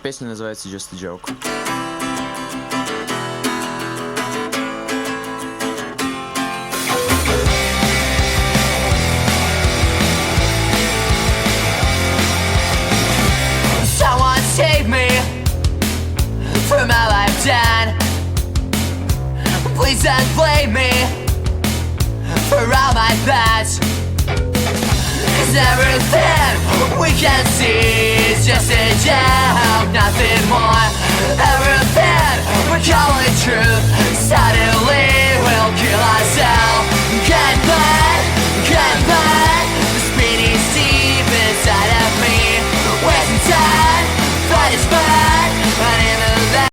Эта песня называется Just a Joke. Someone save me from all I've done. Please don't blame me for all my thoughts. 'Cause everything we can see is just a joke, nothing more. Everything we call it true